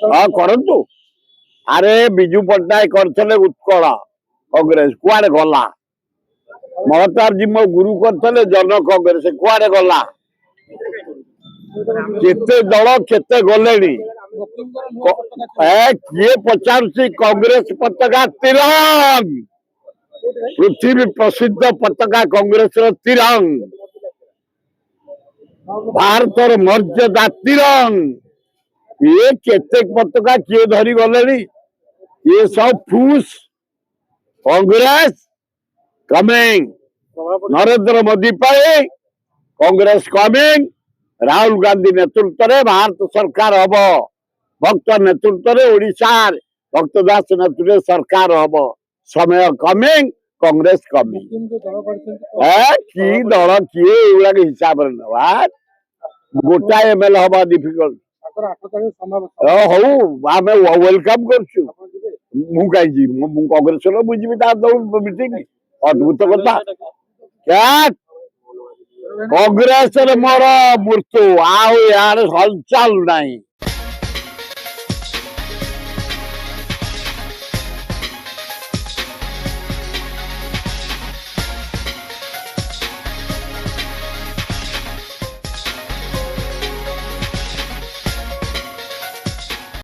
हाँ करतु अरे विजु पट्टनायक करथले उत्कल कांग्रेस कुआडे गला महताब जी मो गुरु करथले जन कांग्रेस कुआडे गला केते दल केते गलेनी किए पचारुची कांग्रेस पताका तिरंग पृथ्वी प्रसिद्ध पताका कांग्रेस तिरंग भारत मर्यादा तिरंग ये केते पताका किए धरी गलेनी ये सब फूस कांग्रेस कमिंग नरेंद्र मोदी पाए कांग्रेस कमिंग राहुल गांधी नेतृत्व में भारत सरकार हम भक्त नेतृत्व में ओडिशा भक्त दास नेतृत्व सरकार हम समय कमिंग कांग्रेस कमिंग कि दल किए युवा हिसाब से गोटा एमएल हवा डिफिकल्ट हूँ आम वेलकम करुँ कहीं कांग्रेस मुझे मीटिंग अद्भुत कथा क्या कांग्रेस मोर मृत्यु आउ यार हलचल नहीं।